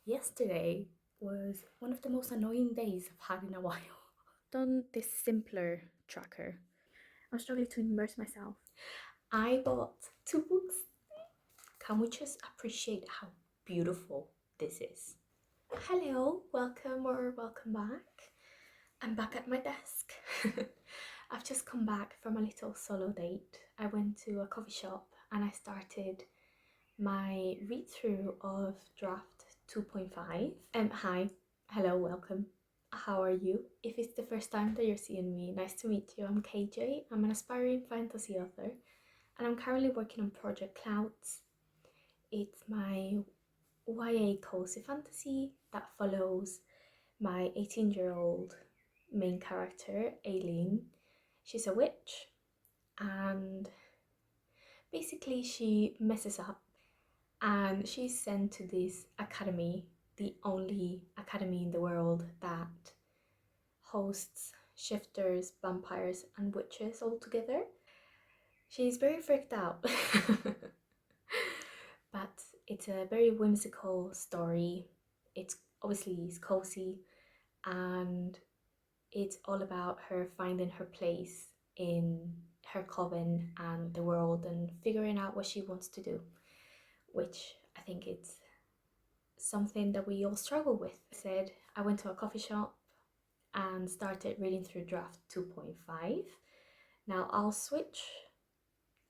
Yesterday was one of the most annoying days I've had in a while. Done this simpler tracker. I'm struggling to immerse myself. I bought two books. Can we just appreciate how beautiful this is? Hello, welcome or welcome back. I'm back at my desk. I've just come back from a little solo date. I went to a coffee shop and I started my read through of draft 2.5. Hi, hello, welcome. How are you? If it's the first time that you're seeing me, nice to meet you. I'm KJ. I'm an aspiring fantasy author and I'm currently working on Project Clouds. It's my YA cozy fantasy that follows my 18-year-old main character, Aileen. She's a witch and basically she messes up and she's sent to this academy, the only academy in the world that hosts shifters, vampires, and witches all together. She's very freaked out. But it's a very whimsical story. It's cozy and it's all about her finding her place in her coven and the world and figuring out what she wants to do, which I think it's something that we all struggle with. I went to a coffee shop and started reading through draft 2.5. Now I'll switch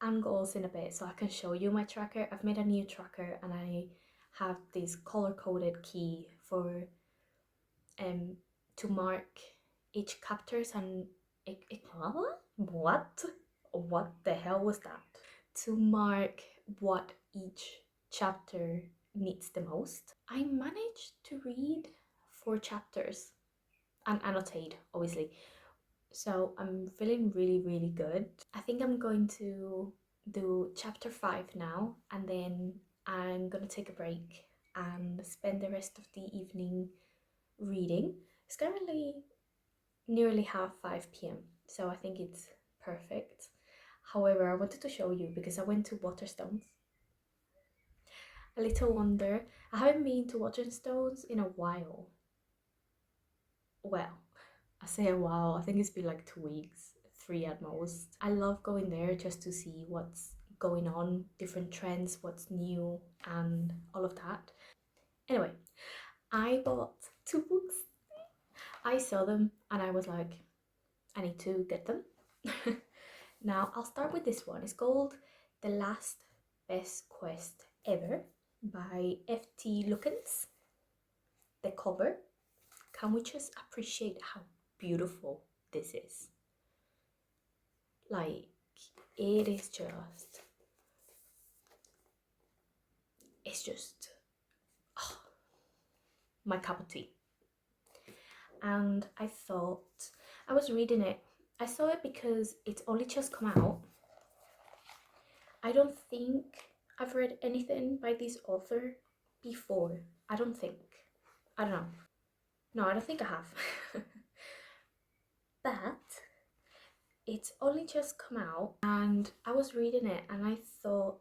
angles in a bit so I can show you my tracker. I've made a new tracker and I have this color-coded key for to mark each chapters and what the hell was that? To mark what each chapter needs the most. I managed to read 4 chapters and annotate, obviously. So I'm feeling really good. I think I'm going to do chapter 5 now and then I'm gonna take a break and spend the rest of the evening reading. It's currently nearly half 5 p.m. so I think it's perfect. However, I wanted to show you because I went to Waterstones. A little wonder, I haven't been to Waterstones in a while. Well, I say a while, I think it's been like 2 weeks, 3 at most. I love going there just to see what's going on, different trends, what's new, and all of that. Anyway, I bought 2 books. I saw them and I was like, I need to get them. Now, I'll start with this one. It's called The Last Best Quest Ever by F.T. Lookins. The cover, can we just appreciate how beautiful this is? Like, it is just, it's just oh, my cup of tea. And I thought, I was reading it. I saw it because it's only just come out. I don't think I've read anything by this author before. I don't think. I don't know. No, I don't think I have. But it's only just come out and I was reading it and I thought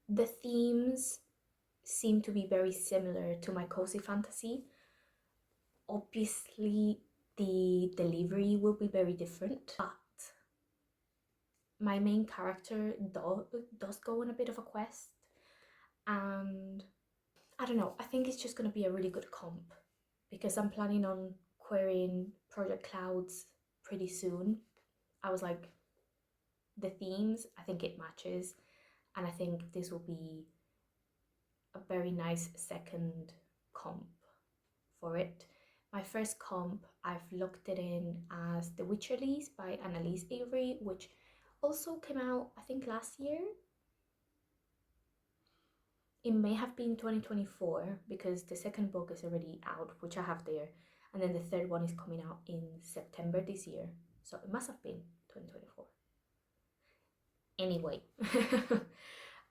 the themes seem to be very similar to my cozy fantasy. Obviously, the delivery will be very different, but my main character does go on a bit of a quest, and I don't know, I think it's just going to be a really good comp because I'm planning on querying Project Clouds pretty soon. I was like, the themes, I think it matches, and I think this will be a very nice second comp for it. My first comp, I've locked it in as The Witcherlies by Annalise Avery, which also came out, I think, last year. It may have been 2024 because the second book is already out, which I have there, and then the third one is coming out in September this year, so it must have been 2024. Anyway,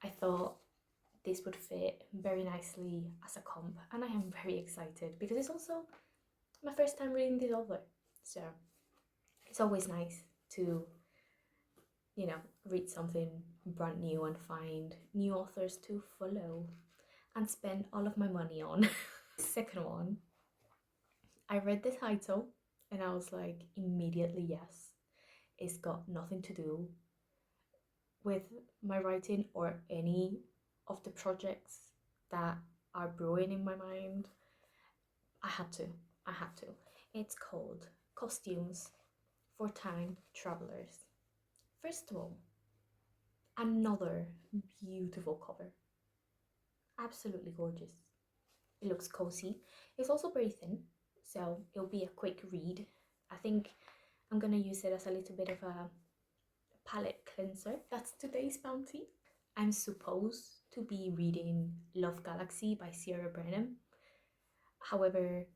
I thought this would fit very nicely as a comp, and I am very excited because it's also my first time reading this author, so it's always nice to read something brand new and find new authors to follow and spend all of my money on. Second one, I read the title and I was like, immediately, yes. It's got nothing to do with my writing or any of the projects that are brewing in my mind. I had to. I had to. It's called Costumes for Time Travelers. First of all, another beautiful cover. Absolutely gorgeous. It looks cozy. It's also very thin, so it'll be a quick read. I think I'm gonna use it as a little bit of a palette cleanser. That's today's bounty. I'm supposed to be reading Love Galaxy by Sierra Brennan. However,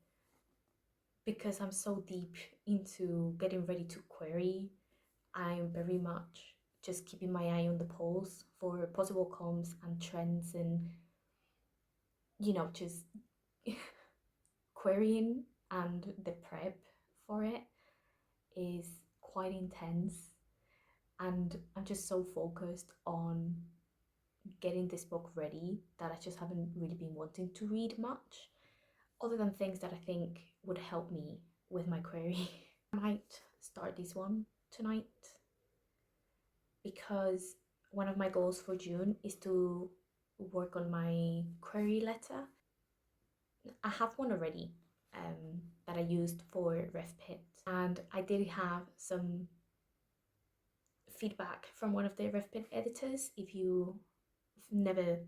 because I'm so deep into getting ready to query, I'm very much just keeping my eye on the polls for possible comms and trends and, just querying, and the prep for it is quite intense. And I'm just so focused on getting this book ready that I just haven't really been wanting to read much, other than things that I think would help me with my query. I might start this one tonight because one of my goals for June is to work on my query letter. I have one already that I used for RefPit, and I did have some feedback from one of the RefPit editors. If you've never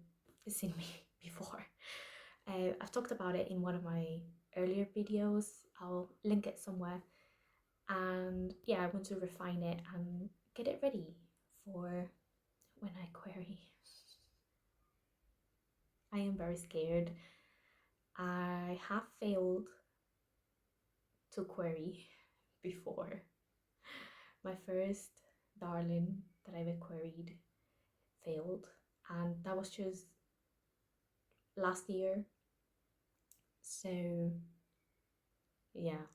seen me before, I've talked about it in one of my earlier videos. I'll link it somewhere. And yeah, I want to refine it and get it ready for when I query. I am very scared. I have failed to query before. My first darling that I ever queried failed, and that was just last year. So yeah,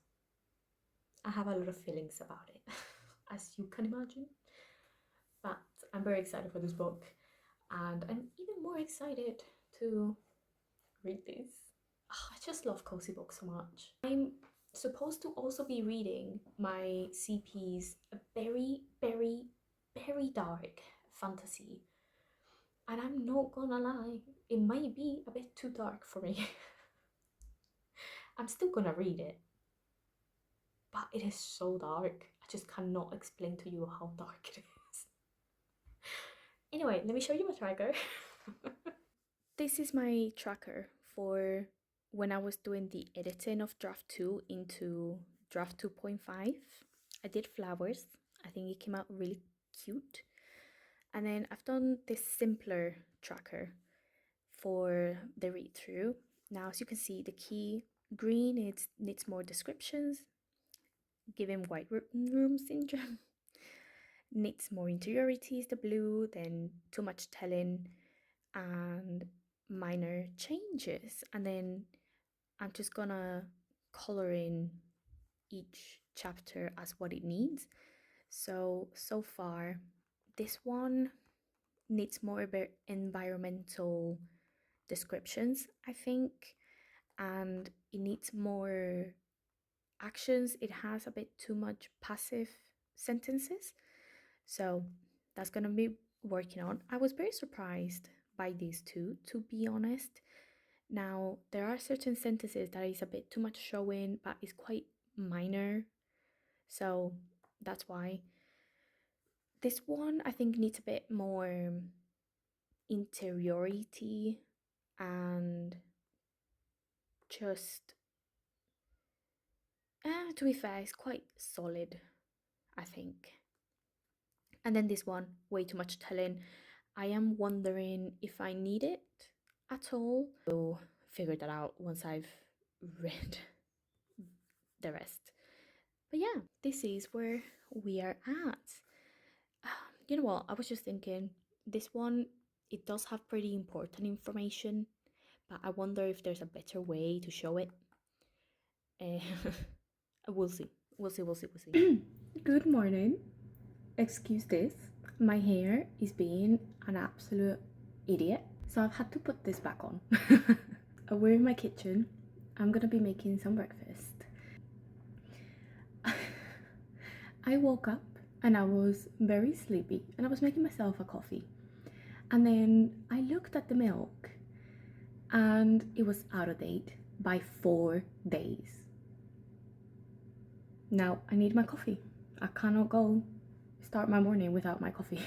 I have a lot of feelings about it, as you can imagine. But I'm very excited for this book, and I'm even more excited to read this. Oh, I just love cozy books so much. I'm supposed to also be reading my CP's very, very, very dark fantasy. And I'm not gonna lie, it might be a bit too dark for me. I'm still gonna read it, but it is so dark. I just cannot explain to you how dark it is. Anyway, let me show you my tracker. This is my tracker for when I was doing the editing of draft 2 into draft 2.5. I did flowers. I think it came out really cute. And then I've done this simpler tracker for the read through. Now, as you can see, the key green needs more descriptions, given white room syndrome. Needs more interiorities, the blue, then too much telling, and minor changes. And then I'm just gonna color in each chapter as what it needs. So far, this one needs more environmental descriptions, I think, and it needs more actions. It has a bit too much passive sentences. So that's gonna be working on. I was very surprised by these two, to be honest. Now, there are certain sentences that is a bit too much showing, but it's quite minor. So that's why. This one, I think, needs a bit more interiority and just, to be fair, it's quite solid, I think. And then this one, way too much telling. I am wondering if I need it at all. So figure that out once I've read the rest. But yeah, this is where we are at. You know what? I was just thinking, this one, it does have pretty important information, but I wonder if there's a better way to show it. Uh, we'll see. We'll see. Good morning. Excuse this. My hair is being an absolute idiot, so I've had to put this back on. We're in my kitchen. I'm gonna be making some breakfast. I woke up and I was very sleepy and I was making myself a coffee. And then I looked at the milk and it was out of date by 4 days. Now I need my coffee. I cannot go start my morning without my coffee.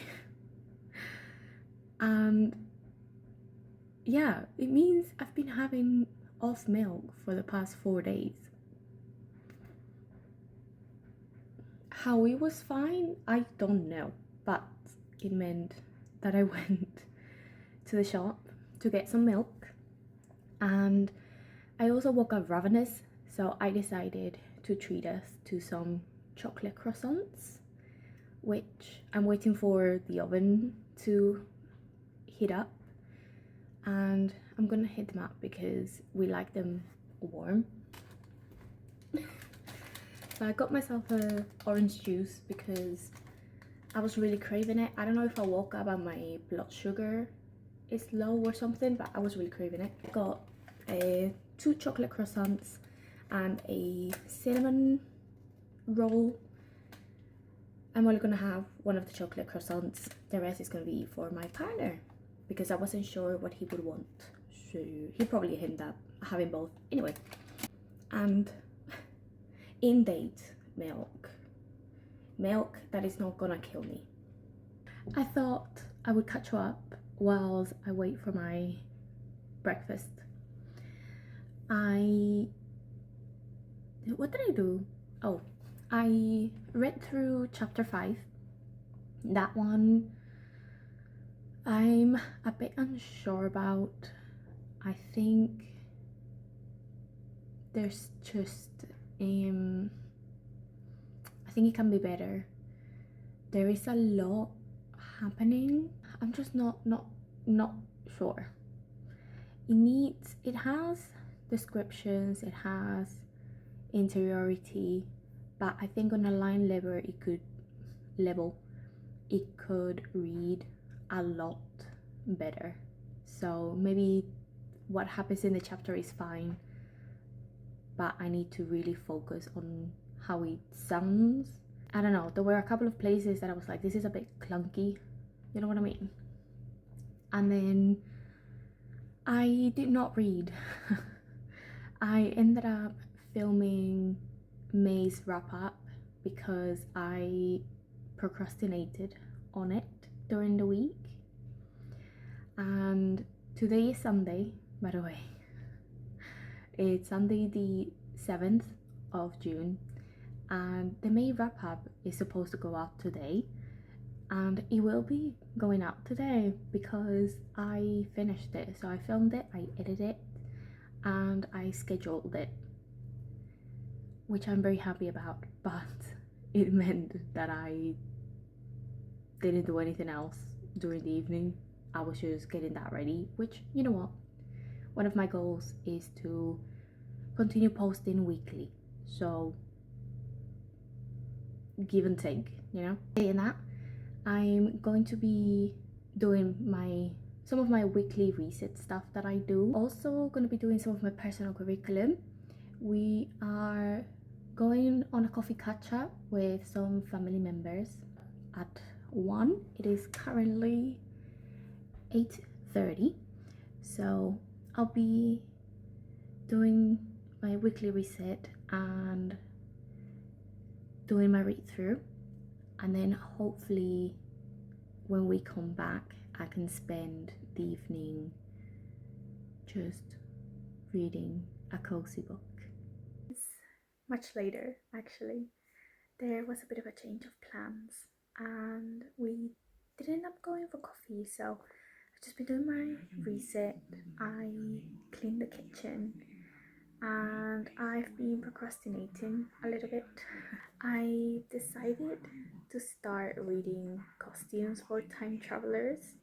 And yeah, it means I've been having off milk for the past 4 days. How it was fine, I don't know, but it meant that I went to the shop to get some milk, and I also woke up ravenous, so I decided to treat us to some chocolate croissants, which I'm waiting for the oven to heat up, and I'm gonna heat them up because we like them warm. So I got myself a orange juice because I was really craving it. I don't know if I woke up and my blood sugar is low or something, but I was really craving it. Got 2 chocolate croissants and a cinnamon roll. I'm only gonna have one of the chocolate croissants. The rest is gonna be for my partner because I wasn't sure what he would want. So he probably ended up having both anyway. And in date milk that is not gonna kill me. I thought I would catch up whilst I wait for my breakfast. What did I do? Oh, I read through chapter 5. That one I'm a bit unsure about. I think there's just I think it can be better. There is a lot happening. I'm just not sure. It has descriptions, it has interiority, but I think on a line level it could read a lot better. So maybe what happens in the chapter is fine, but I need to really focus on how it sounds. I don't know, there were a couple of places that I was like, this is a bit clunky, you know what I mean? And then I did not read. I ended up filming May's wrap up because I procrastinated on it during the week. And today is Sunday, by the way. It's Sunday the 7th of June, and the May wrap up is supposed to go out today, and it will be going out today because I finished it. So I filmed it, I edited it, and I scheduled it, which I'm very happy about, but it meant that I didn't do anything else during the evening. I was just getting that ready, which, you know what, one of my goals is to continue posting weekly, so give and take, you know. Saying that, I'm going to be doing some of my weekly reset stuff that I do. Also going to be doing some of my personal curriculum. We are going on a coffee catch up with some family members at 1. It is currently 8:30, so I'll be doing my weekly reset and doing my read through, and then hopefully when we come back I can spend the evening just reading a cozy book. It's much later, actually. There was a bit of a change of plans and we didn't end up going for coffee, so I've just been doing my reset. I cleaned the kitchen and I've been procrastinating a little bit. I decided to start reading Costumes for Time Travelers.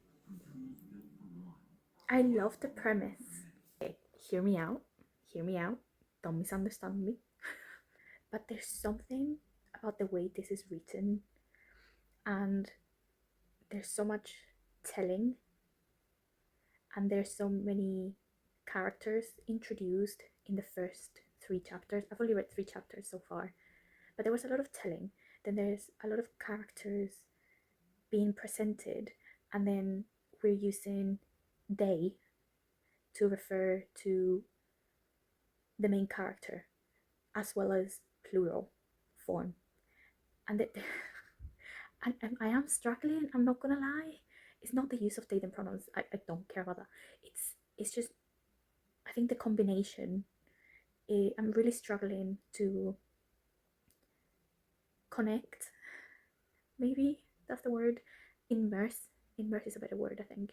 I love the premise. Okay, hear me out, don't misunderstand me. But there's something about the way this is written and there's so much telling, and there's so many characters introduced in the first 3 chapters. I've only read 3 chapters so far, but there was a lot of telling. Then there's a lot of characters being presented, and then we're using they to refer to the main character as well as plural form. And and I am struggling, I'm not gonna lie. It's not the use of they them pronouns. I don't care about that. It's just, I think the combination, I'm really struggling to connect. Maybe that's the word. Immerse is a better word, I think.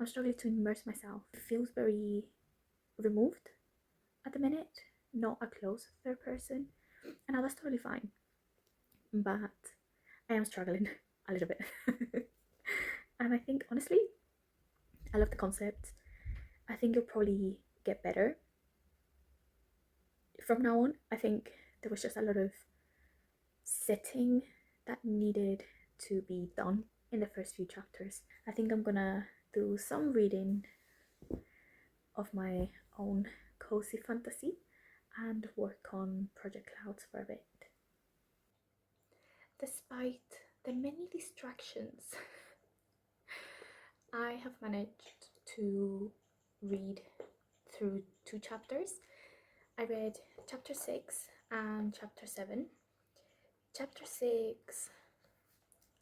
I'm struggling to immerse myself. It feels very removed at the minute, not a close third person, and that's totally fine. But I am struggling a little bit. And I think, honestly, I love the concept. I think it'll probably get better from now on. I think there was just a lot of setting that needed to be done in the first few chapters. I think I'm gonna do some reading of my own cozy fantasy and work on Project Clouds for a bit. Despite the many distractions, I have managed to read through 2 chapters. I read chapter 6 and chapter 7. Chapter 6,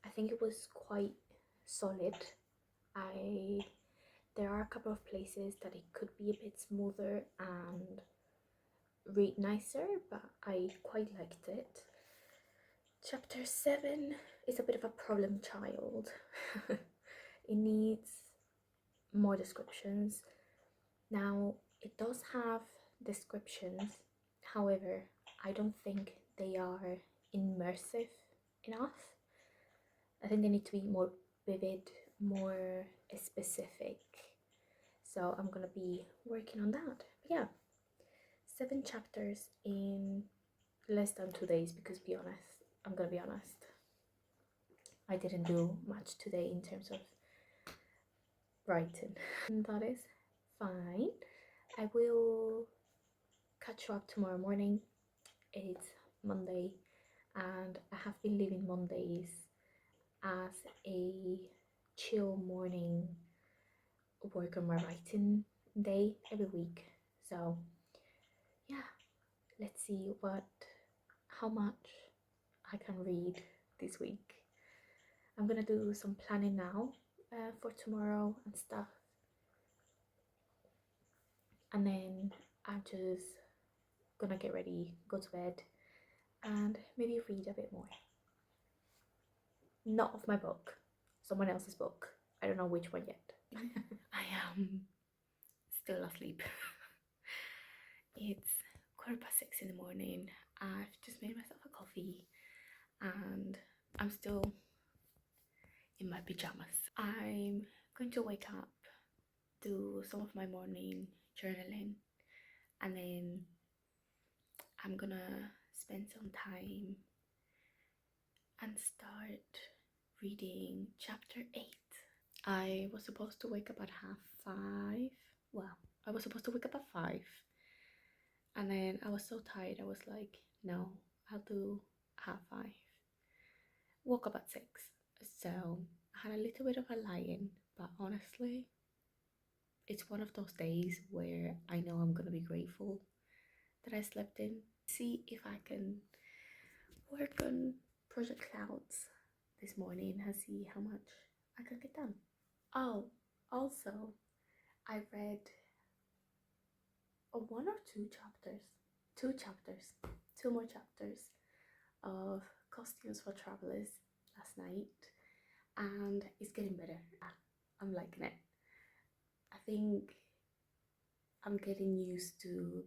I think it was quite solid. There are a couple of places that it could be a bit smoother and read nicer, but I quite liked it. Chapter 7 is a bit of a problem child. It needs more descriptions. Now, it does have descriptions, however, I don't think they are immersive enough. I think they need to be more vivid, more specific. So I'm gonna be working on that. But yeah, 7 chapters in less than 2 days, because I'm gonna be honest, I didn't do much today in terms of writing. And that is fine. I will catch you up tomorrow morning. It's Monday, and I have been leaving Mondays as a chill morning, work on my writing day every week. So yeah, let's see how much I can read this week. I'm gonna do some planning now for tomorrow and stuff, and then I'm just gonna get ready, go to bed, and maybe read a bit more. Not of my book, someone else's book. I don't know which one yet. I am still asleep. It's 6:15 in the morning. I've just made myself a coffee and I'm still in my pajamas. I'm going to wake up, do some of my morning journaling, and then I'm gonna spend some time and start reading chapter 8. I was supposed to wake up at 5:30. Well, I was supposed to wake up at 5, and then I was so tired, I was like, no, I'll do 5:30. Woke up at 6, so I had a little bit of a lie-in, but honestly, it's one of those days where I know I'm gonna be grateful that I slept in. See if I can work on Project Clouds this morning and see how much I can get done. Oh, also, I read 1 or 2 chapters, 2 chapters, 2 more chapters of Costumes for Travelers last night, and it's getting better. I'm liking it. I think I'm getting used to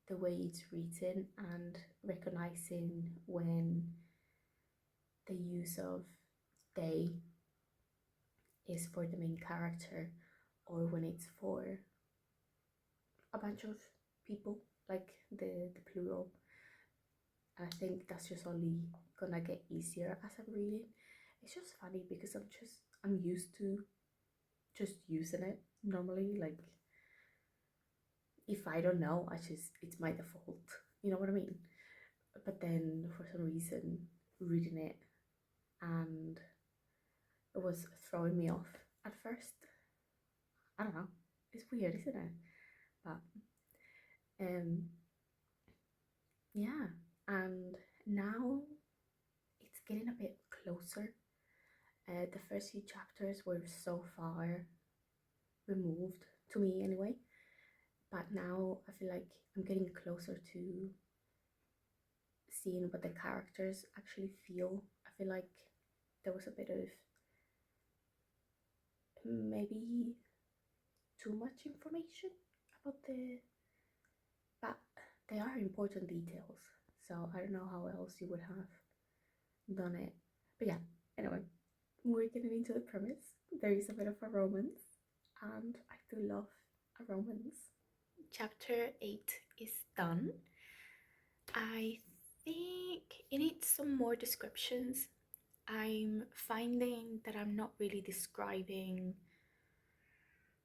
the way it's written and recognizing when the use of they is for the main character or when it's for a bunch of people, like the plural. I think that's just only gonna get easier as I'm reading, it's just funny because I'm used to just using it normally. Like if I don't know, it's my default. You know what I mean? But then for some reason, reading it and it was throwing me off at first. I don't know. It's weird, isn't it? But um, yeah. And now it's getting a bit closer. The first few chapters were so far removed to me anyway, but now I feel like I'm getting closer to seeing what the characters actually feel. I feel like there was a bit of maybe too much information about but they are important details, so I don't know how else you would have done it. But yeah, anyway, we're getting into the premise. There is a bit of a romance, and I do love a romance. Chapter 8 is done. I think it needs some more descriptions. I'm finding that I'm not really describing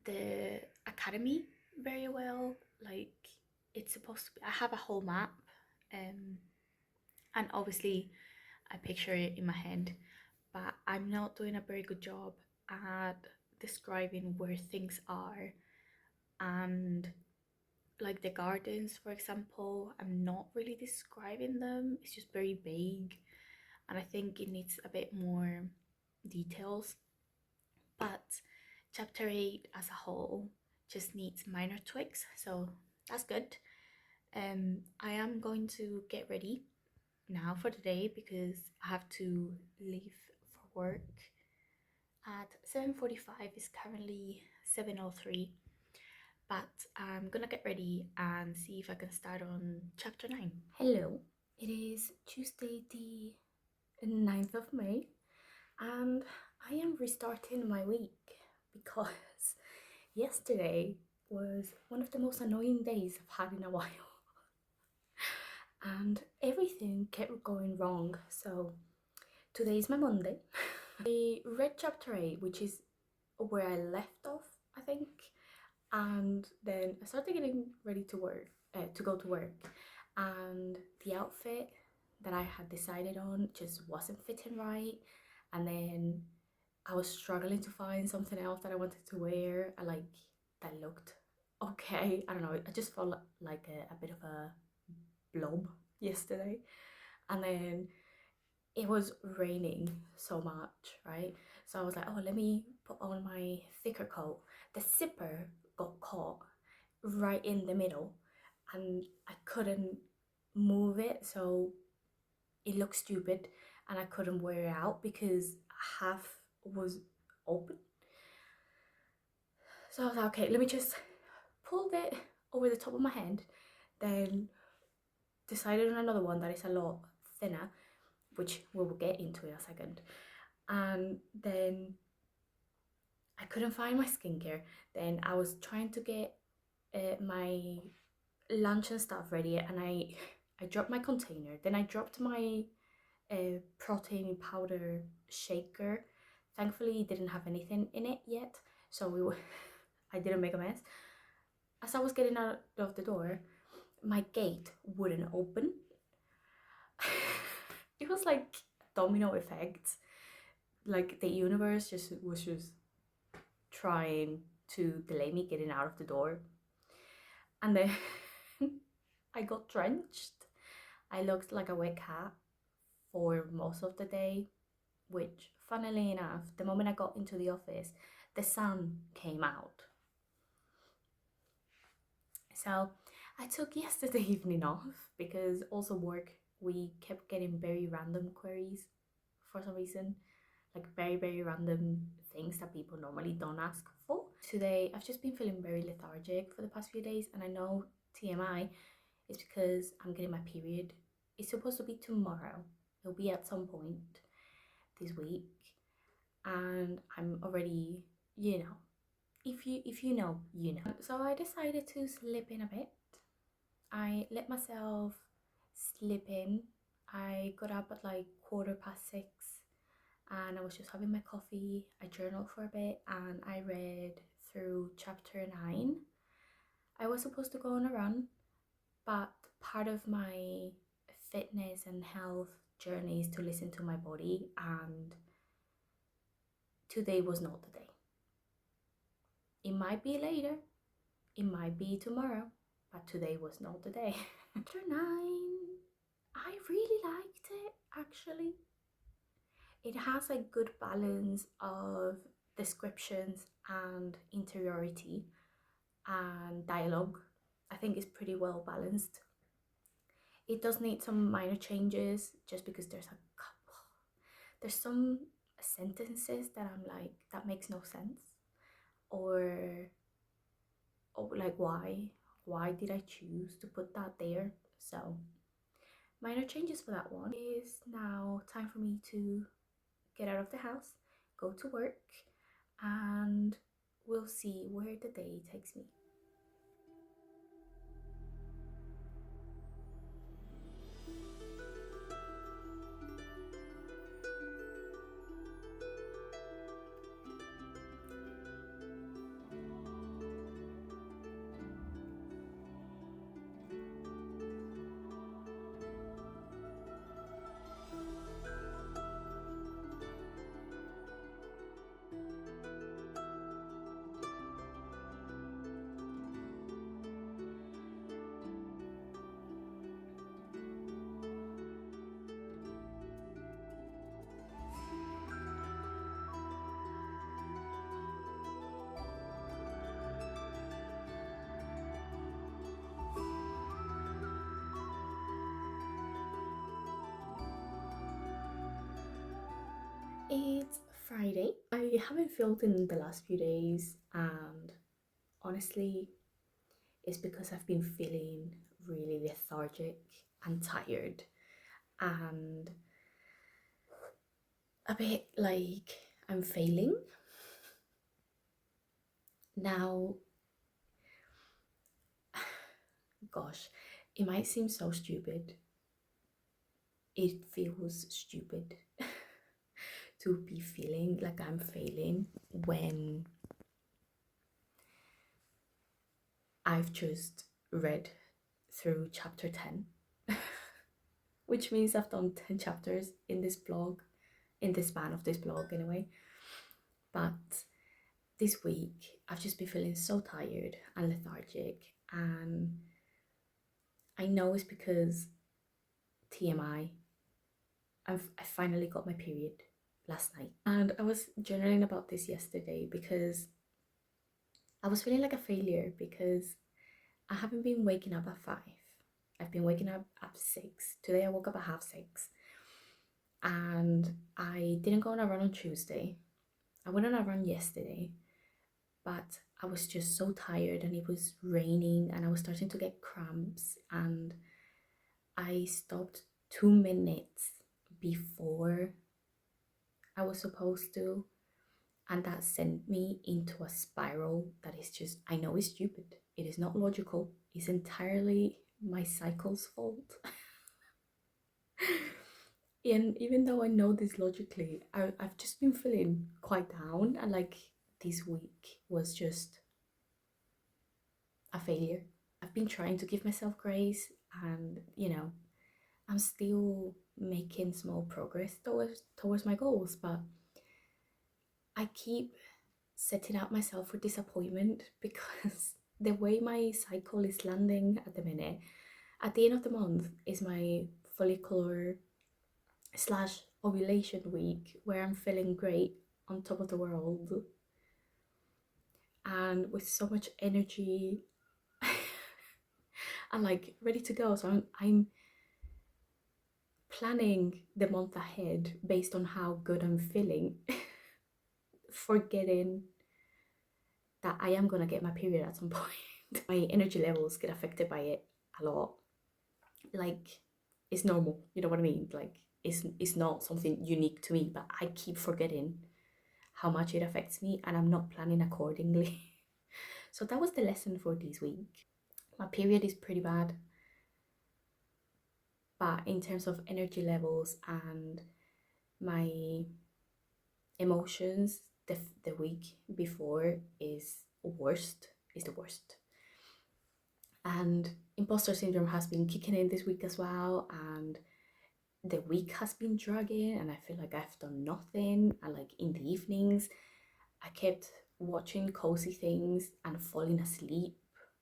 the academy very well. Like it's supposed to be, I have a whole map, and obviously I picture it in my head, but I'm not doing a very good job at describing where things are. And like the gardens, for example, I'm not really describing them, it's just very vague, and I think it needs a bit more details. But chapter 8 as a whole just needs minor tweaks, so that's good. I am going to get ready now for the day because I have to leave for work at 7:45. It's currently 7:03, but I'm gonna get ready and see if I can start on chapter 9. Hello, it is Tuesday the 9th of May, and I am restarting my week because yesterday was one of the most annoying days I've had in a while. And everything kept going wrong. So today is my Monday. I read chapter 8, which is where I left off, I think. And then I started getting ready to go to work. And the outfit that I had decided on just wasn't fitting right. And then I was struggling to find something else that I wanted to wear. That looked okay. I don't know. I just felt like a bit of a blob yesterday, and then it was raining so much, right? So I was like, oh, let me put on my thicker coat. The zipper got caught right in the middle, and I couldn't move it, so it looked stupid, and I couldn't wear it out because half was open. So I was like, okay, let me just pull it over the top of my head, then decided on another one that is a lot thinner, which we will get into in a second. And then I couldn't find my skincare. Then I was trying to get my lunch and stuff ready, and I dropped my container. Then I dropped my protein powder shaker. Thankfully, it didn't have anything in it yet, so I didn't make a mess. As I was getting out of the door, my gate wouldn't open. It was like domino effects. Like the universe was just trying to delay me getting out of the door. And then I got drenched. I looked like a wet cat for most of the day, which funnily enough, the moment I got into the office, the sun came out. So I took yesterday evening off because also work, we kept getting very random queries for some reason, like very, very random things that people normally don't ask for. Today, I've just been feeling very lethargic for the past few days, and I know TMI is because I'm getting my period. It's supposed to be tomorrow. It'll be at some point this week, and I'm already, if you know, you know. So I decided to slip in a bit. I let myself slip in. I got up at like 6:15, and I was just having my coffee. I journaled for a bit and I read through chapter 9. I was supposed to go on a run, but part of my fitness and health journey is to listen to my body, and today was not the day. It might be later, it might be tomorrow, but today was not the day. Chapter 9, I really liked it actually. It has a good balance of descriptions and interiority and dialogue. I think it's pretty well balanced. It does need some minor changes just because there's some sentences that I'm like, that makes no sense, or like why did I choose to put that there? So minor changes for that one. It is now time for me to get out of the house, go to work, and we'll see where the day takes me. It's Friday. I haven't filmed in the last few days, and honestly, it's because I've been feeling really lethargic and tired and a bit like I'm failing. Now, gosh, it might seem so stupid. It feels stupid to be feeling like I'm failing when I've just read through chapter 10, which means I've done 10 chapters in this blog, in the span of this blog anyway. But this week, I've just been feeling so tired and lethargic, and I know it's because TMI, I finally got my period last night. And I was journaling about this yesterday because I was feeling like a failure because I haven't been waking up at 5. I've been waking up at 6. Today I woke up at 6:30. And I didn't go on a run on Tuesday. I went on a run yesterday, but I was just so tired and it was raining and I was starting to get cramps, and I stopped 2 minutes before I was supposed to, and that sent me into a spiral that is just, I know it's stupid, it is not logical, it's entirely my cycle's fault. And even though I know this logically, I've just been feeling quite down, and like this week was just a failure. I've been trying to give myself grace, and I'm still making small progress towards my goals, but I keep setting up myself for disappointment because the way my cycle is landing at the minute, at the end of the month is my follicular slash ovulation week where I'm feeling great, on top of the world, and with so much energy and like ready to go. So I'm planning the month ahead based on how good I'm feeling, forgetting that I am gonna get my period at some point. My energy levels get affected by it a lot. Like, it's normal, you know what I mean? Like, it's not something unique to me, but I keep forgetting how much it affects me and I'm not planning accordingly. So that was the lesson for this week. My period is pretty bad, but in terms of energy levels and my emotions the week before is the worst. And imposter syndrome has been kicking in this week as well, and the week has been dragging, and I feel like I've done nothing. And like in the evenings, I kept watching cozy things and falling asleep,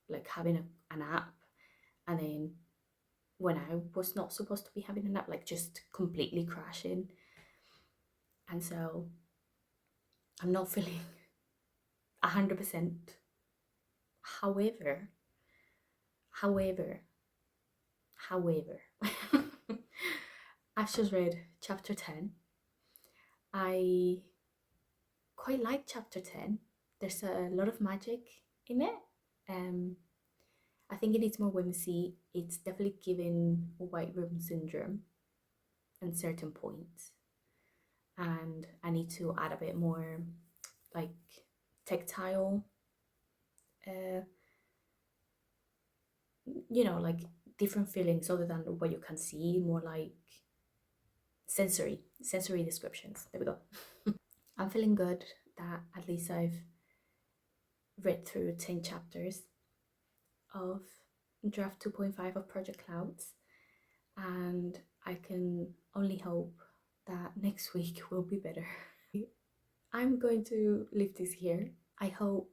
like having a nap, and then when I was not supposed to be having a nap, like just completely crashing. And so I'm not feeling 100%. However, however, however, I've just read chapter 10. I quite like chapter 10. There's a lot of magic in it. Um, I think it needs more whimsy. It's definitely given white room syndrome in certain points. And I need to add a bit more like tactile, uh, like different feelings other than what you can see, more like sensory descriptions. There we go. I'm feeling good that at least I've read through 10 chapters of draft 2.5 of Project Clouds, and I can only hope that next week will be better. I'm going to leave this here. I hope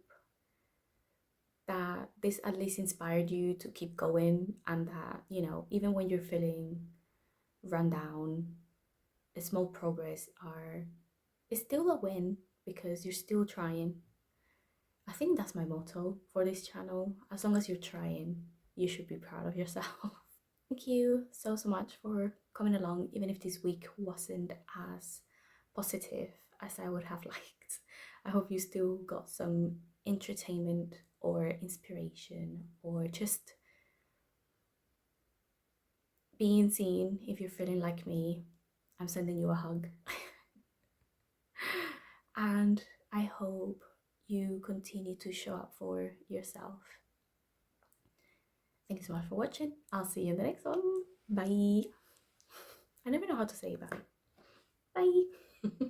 that this at least inspired you to keep going, and that, even when you're feeling run down, the small progress is still a win because you're still trying. I think that's my motto for this channel. As long as you're trying, you should be proud of yourself. Thank you so much for coming along, even if this week wasn't as positive as I would have liked. I hope you still got some entertainment or inspiration, or just being seen. If you're feeling like me, I'm sending you a hug. And I hope you continue to show up for yourself. Thank you so much for watching. I'll see you in the next one. Bye. I never know how to say bye. Bye.